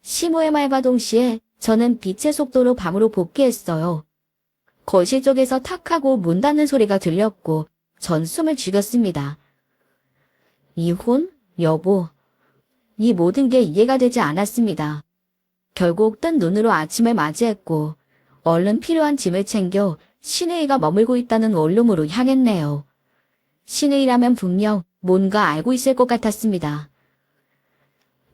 [SPEAKER 1] 시모의 말과 동시에 저는 빛의 속도로 방으로 복귀했어요. 거실 쪽에서 탁 하고 문 닫는 소리가 들렸고 전 숨을 죽였습니다. 이혼? 여보. 이 모든 게 이해가 되지 않았습니다. 결국 뜬 눈으로 아침을 맞이했고 얼른 필요한 짐을 챙겨 신의가 머물고 있다는 원룸으로 향했네요. 신의라면 분명 뭔가 알고 있을 것 같았습니다.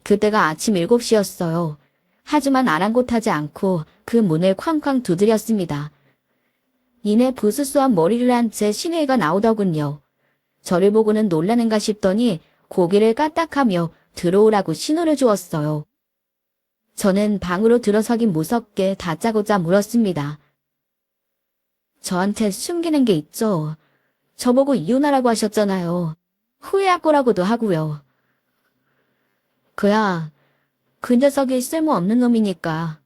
[SPEAKER 1] 그때가 아침 7시였어요. 하지만 아랑곳하지 않고 그 문을 쾅쾅 두드렸습니다. 이내 부스스한 머리를 한 채 신의가 나오더군요. 저를 보고는 놀라는가 싶더니 고개를 까딱하며 들어오라고 신호를 주었어요. 저는 방으로 들어서긴 무섭게 다짜고짜 물었습니다. 저한테 숨기는 게 있죠. 저보고 이혼하라고 하셨잖아요. 후회할 거라고도 하고요. 그야 그 녀석이 쓸모없는 놈이니까.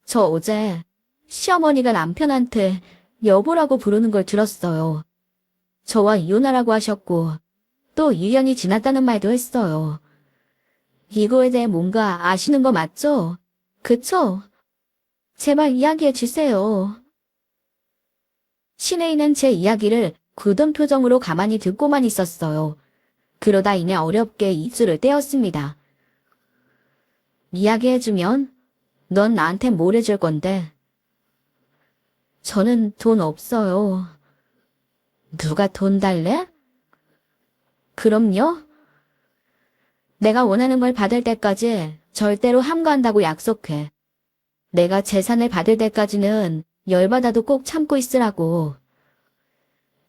[SPEAKER 1] 저 어제 시어머니가 남편한테 여보라고 부르는 걸 들었어요. 저와 이혼하라고 하셨고 또 1년이 지났다는 말도 했어요. 이거에 대해 뭔가 아시는 거 맞죠? 그쵸? 제발 이야기해 주세요. 신혜인은 제 이야기를 굳은 표정으로 가만히 듣고만 있었어요. 그러다 이내 어렵게 입술을 떼었습니다. 이야기해주면 넌 나한테 뭘 해줄 건데? 저는 돈 없어요. 누가 돈 달래? 그럼요. 내가 원하는 걸 받을 때까지 절대로 함구한다고 약속해. 내가 재산을 받을 때까지는 열받아도 꼭 참고 있으라고.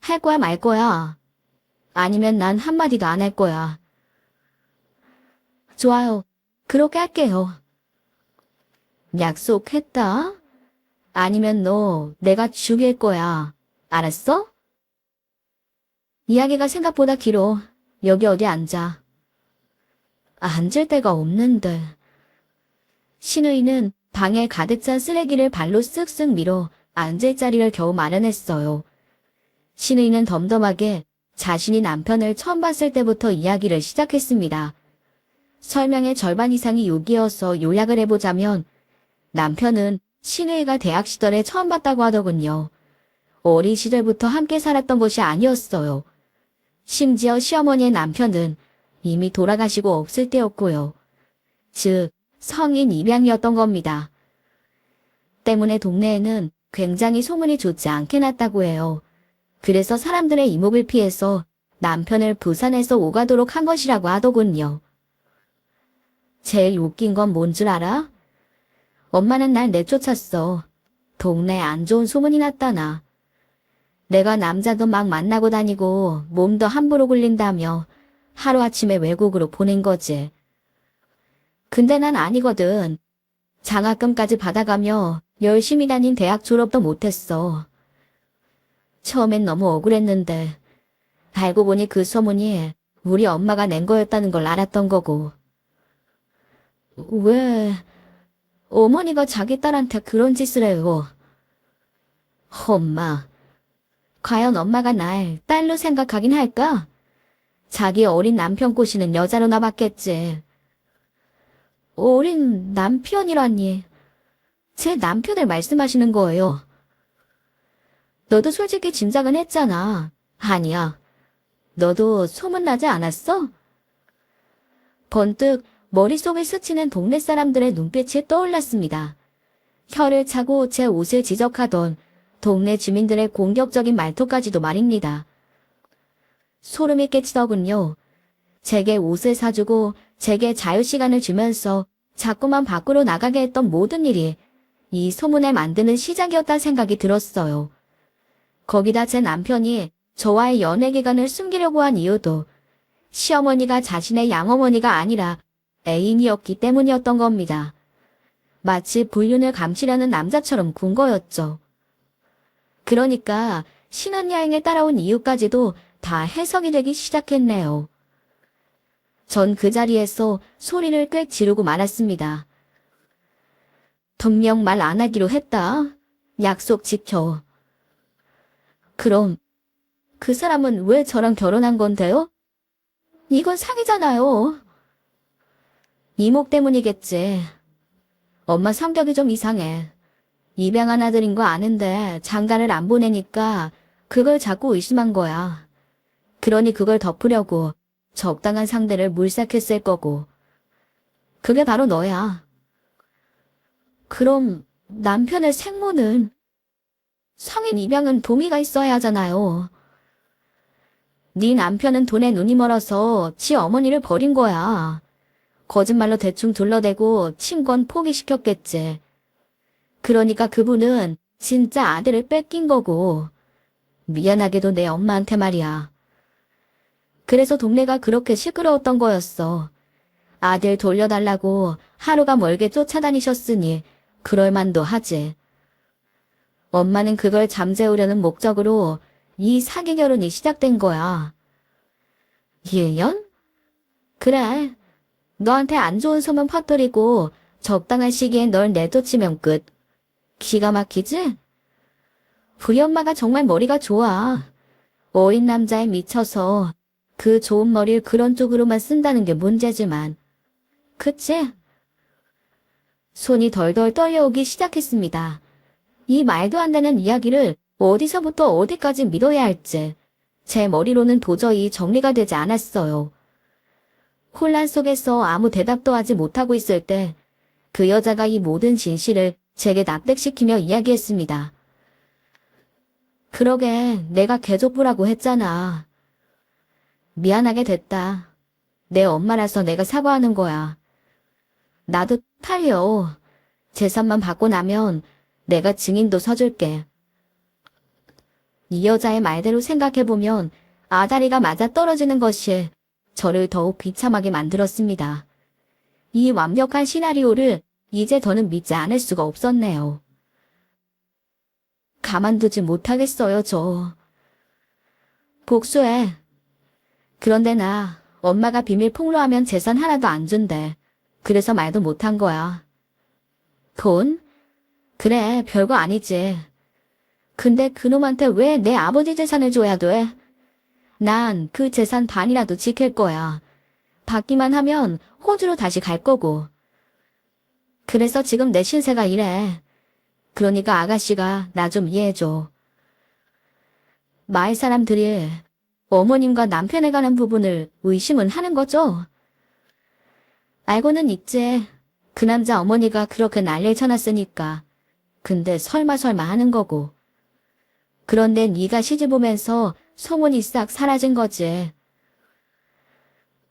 [SPEAKER 1] 할 거야 말 거야. 아니면 난 한마디도 안 할 거야. 좋아요. 그렇게 할게요. 약속했다? 아니면 너 내가 죽일 거야. 알았어? 이야기가 생각보다 길어. 여기 어디 앉아. 앉을 데가 없는데. 신우이는 방에 가득 찬 쓰레기를 발로 쓱쓱 밀어 앉을 자리를 겨우 마련했어요. 신우이는 덤덤하게 자신이 남편을 처음 봤을 때부터 이야기를 시작했습니다. 설명의 절반 이상이 욕이어서 요약을 해보자면 남편은 신우이가 대학 시절에 처음 봤다고 하더군요. 어린 시절부터 함께 살았던 것이 아니었어요. 심지어 시어머니의 남편은 이미 돌아가시고 없을 때였고요. 즉, 성인 입양이었던 겁니다. 때문에 동네에는 굉장히 소문이 좋지 않게 났다고 해요. 그래서 사람들의 이목을 피해서 남편을 부산에서 오가도록 한 것이라고 하더군요. 제일 웃긴 건 뭔 줄 알아? 엄마는 날 내쫓았어. 동네에 안 좋은 소문이 났다나. 내가 남자도 막 만나고 다니고 몸도 함부로 굴린다며 하루아침에 외국으로 보낸 거지. 근데 난 아니거든. 장학금까지 받아가며 열심히 다닌 대학 졸업도 못했어. 처음엔 너무 억울했는데 알고 보니 그 소문이 우리 엄마가 낸 거였다는 걸 알았던 거고. 왜 어머니가 자기 딸한테 그런 짓을 해요? 엄마, 과연 엄마가 날 딸로 생각하긴 할까? 자기 어린 남편 꼬시는 여자로나 봤겠지. 어린 남편이라니. 제 남편을 말씀하시는 거예요. 너도 솔직히 짐작은 했잖아. 아니야. 너도 소문나지 않았어? 번뜩 머릿속을 스치는 동네 사람들의 눈빛이 떠올랐습니다. 혀를 차고 제 옷을 지적하던 동네 주민들의 공격적인 말투까지도 말입니다. 소름이 끼치더군요. 제게 옷을 사주고 제게 자유시간을 주면서 자꾸만 밖으로 나가게 했던 모든 일이 이 소문을 만드는 시작이었다는 생각이 들었어요. 거기다 제 남편이 저와의 연애 기간을 숨기려고 한 이유도 시어머니가 자신의 양어머니가 아니라 애인이었기 때문이었던 겁니다. 마치 불륜을 감추려는 남자처럼 군 거였죠. 그러니까 신혼여행에 따라온 이유까지도 다 해석이 되기 시작했네요. 전 그 자리에서 소리를 꽤 지르고 말았습니다. 분명 말 안 하기로 했다. 약속 지켜. 그럼 그 사람은 왜 저랑 결혼한 건데요? 이건 사기잖아요. 이목 때문이겠지. 엄마 성격이 좀 이상해. 입양한 아들인 거 아는데 장가를 안 보내니까 그걸 자꾸 의심한 거야. 그러니 그걸 덮으려고 적당한 상대를 물색했을 거고. 그게 바로 너야. 그럼 남편의 생모는? 성인 입양은 도미가 있어야 하잖아요. 네 남편은 돈에 눈이 멀어서 지 어머니를 버린 거야. 거짓말로 대충 둘러대고 친권 포기시켰겠지. 그러니까 그분은 진짜 아들을 뺏긴 거고. 미안하게도 내 엄마한테 말이야. 그래서 동네가 그렇게 시끄러웠던 거였어. 아들 돌려달라고 하루가 멀게 쫓아다니셨으니 그럴 만도 하지. 엄마는 그걸 잠재우려는 목적으로 이 사기 결혼이 시작된 거야. 예연? 그래. 너한테 안 좋은 소문 퍼뜨리고 적당한 시기에 널 내쫓으면 끝. 기가 막히지? 우리 엄마가 정말 머리가 좋아. 어린 남자에 미쳐서 그 좋은 머리를 그런 쪽으로만 쓴다는 게 문제지만. 그치? 손이 덜덜 떨려오기 시작했습니다. 이 말도 안 되는 이야기를 어디서부터 어디까지 믿어야 할지 제 머리로는 도저히 정리가 되지 않았어요. 혼란 속에서 아무 대답도 하지 못하고 있을 때 그 여자가 이 모든 진실을 제게 납득시키며 이야기했습니다. 그러게 내가 개족부라고 했잖아. 미안하게 됐다. 내 엄마라서 내가 사과하는 거야. 나도 탈려. 재산만 받고 나면 내가 증인도 서줄게. 이 여자의 말대로 생각해보면 아다리가 맞아떨어지는 것이 저를 더욱 비참하게 만들었습니다. 이 완벽한 시나리오를 이제 더는 믿지 않을 수가 없었네요. 가만두지 못하겠어요, 저. 복수해. 그런데 나 엄마가 비밀 폭로하면 재산 하나도 안 준대. 그래서 말도 못한 거야. 돈? 그래, 별거 아니지. 근데 그놈한테 왜 내 아버지 재산을 줘야 돼? 난 그 재산 반이라도 지킬 거야. 받기만 하면 호주로 다시 갈 거고. 그래서 지금 내 신세가 이래. 그러니까 아가씨가 나 좀 이해해줘. 마을 사람들이 어머님과 남편에 관한 부분을 의심은 하는 거죠? 알고는 있지. 그 남자 어머니가 그렇게 난리를 쳐놨으니까. 근데 설마 하는 거고. 그런데 네가 시집 오면서 소문이 싹 사라진 거지.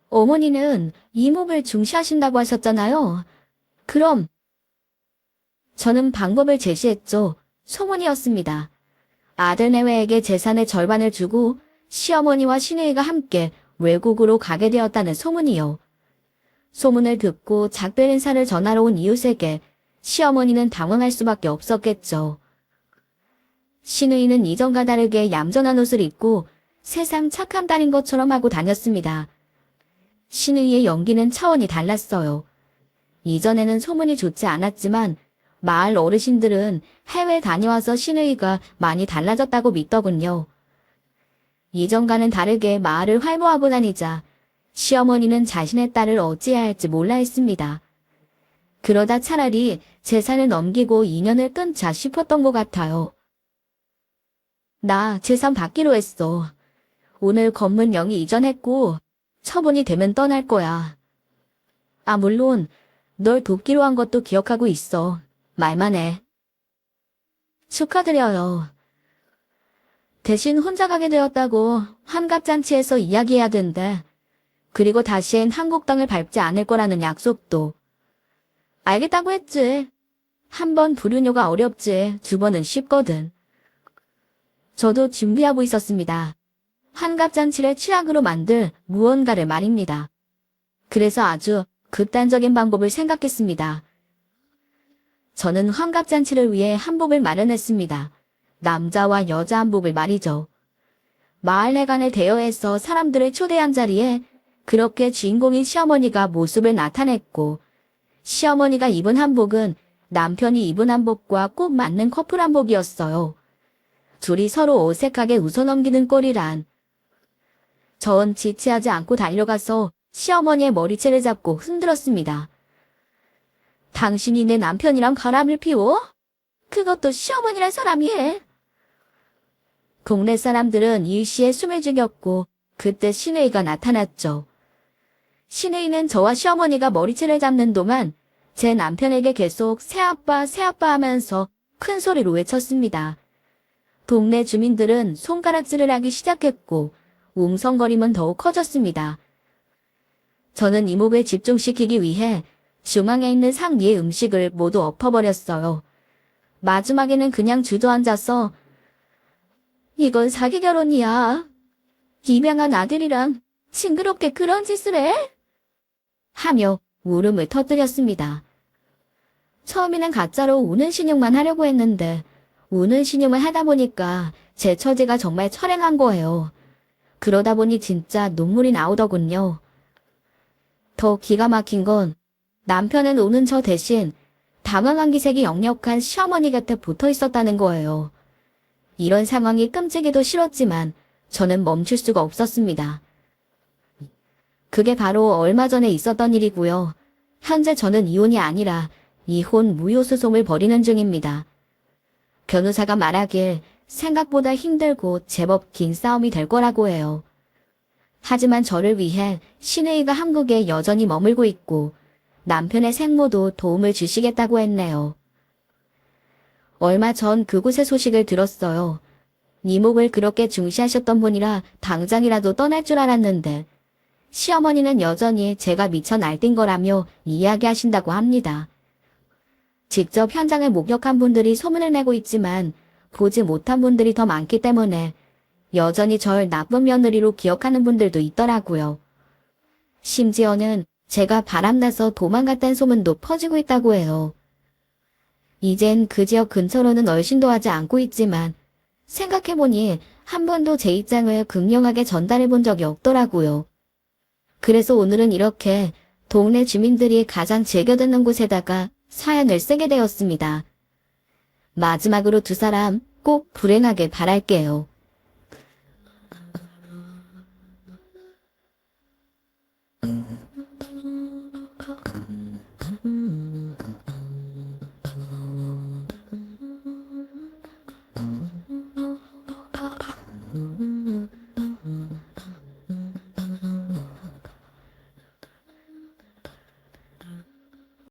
[SPEAKER 1] 어머니는 이목을 중시하신다고 하셨잖아요. 그럼 저는 방법을 제시했죠. 소문이었습니다. 아들내외에게 재산의 절반을 주고 시어머니와 시누이가 함께 외국으로 가게 되었다는 소문이요. 소문을 듣고 작별 인사를 전하러 온 이웃에게 시어머니는 당황할 수밖에 없었겠죠. 시누이는 이전과 다르게 얌전한 옷을 입고 세상 착한 딸인 것처럼 하고 다녔습니다. 시누이의 연기는 차원이 달랐어요. 이전에는 소문이 좋지 않았지만 마을 어르신들은 해외 다녀와서 시누이가 많이 달라졌다고 믿더군요. 이전과는 다르게 마을을 활보하고 다니자 시어머니는 자신의 딸을 어찌해야 할지 몰라 했습니다. 그러다 차라리 재산을 넘기고 인연을 끊자 싶었던 것 같아요. 나 재산 받기로 했어. 오늘 건문 영이 이전했고 처분이 되면 떠날 거야. 아, 물론 널 돕기로 한 것도 기억하고 있어. 말만 해. 축하드려요. 대신 혼자 가게 되었다고 환갑잔치에서 이야기해야 된대. 그리고 다시는 한국 땅을 밟지 않을 거라는 약속도. 알겠다고 했지. 한 번 불륜녀가 어렵지, 두 번은 쉽거든. 저도 준비하고 있었습니다. 환갑잔치를 취약으로 만들 무언가를 말입니다. 그래서 아주 극단적인 방법을 생각했습니다. 저는 환갑잔치를 위해 한복을 마련했습니다. 남자와 여자 한복을 말이죠. 마을회관을 대여해서 사람들을 초대한 자리에 그렇게 주인공인 시어머니가 모습을 나타냈고, 시어머니가 입은 한복은 남편이 입은 한복과 꼭 맞는 커플 한복이었어요. 둘이 서로 어색하게 웃어넘기는 꼴이란. 전 지체하지 않고 달려가서 시어머니의 머리채를 잡고 흔들었습니다. 당신이 내 남편이랑 바람을 피워? 그것도 시어머니란 사람이 해. 동네 사람들은 일시에 숨을 죽였고 그때 시누이가 나타났죠. 시누이는 저와 시어머니가 머리채를 잡는 동안 제 남편에게 계속 새아빠 새아빠 하면서 큰 소리로 외쳤습니다. 동네 주민들은 손가락질을 하기 시작했고 웅성거림은 더욱 커졌습니다. 저는 이목을 집중시키기 위해 중앙에 있는 상 위의 음식을 모두 엎어버렸어요. 마지막에는 그냥 주저앉아서 이건 사기 결혼이야. 입양한 아들이랑 징그럽게 그런 짓을 해? 하며 울음을 터뜨렸습니다. 처음에는 가짜로 우는 신용만 하려고 했는데 우는 신용을 하다 보니까 제 처지가 정말 처량한 거예요. 그러다 보니 진짜 눈물이 나오더군요. 더 기가 막힌 건 남편은 우는 저 대신 당황한 기색이 역력한 시어머니 곁에 붙어 있었다는 거예요. 이런 상황이 끔찍이도 싫었지만 저는 멈출 수가 없었습니다. 그게 바로 얼마 전에 있었던 일이고요. 현재 저는 이혼이 아니라 이혼 무효 소송을 벌이는 중입니다. 변호사가 말하길 생각보다 힘들고 제법 긴 싸움이 될 거라고 해요. 하지만 저를 위해 시누이가 한국에 여전히 머물고 있고 남편의 생모도 도움을 주시겠다고 했네요. 얼마 전 그곳의 소식을 들었어요. 이목을 그렇게 중시하셨던 분이라 당장이라도 떠날 줄 알았는데 시어머니는 여전히 제가 미쳐 날뛴 거라며 이야기하신다고 합니다. 직접 현장을 목격한 분들이 소문을 내고 있지만 보지 못한 분들이 더 많기 때문에 여전히 절 나쁜 며느리로 기억하는 분들도 있더라고요. 심지어는 제가 바람나서 도망갔다는 소문도 퍼지고 있다고 해요. 이젠 그 지역 근처로는 얼씬도 하지 않고 있지만 생각해보니 한 번도 제 입장을 극명하게 전달해 본 적이 없더라고요. 그래서 오늘은 이렇게 동네 주민들이 가장 즐겨 듣는 곳에다가 사연을 쓰게 되었습니다. 마지막으로 두 사람 꼭 불행하길 바랄게요.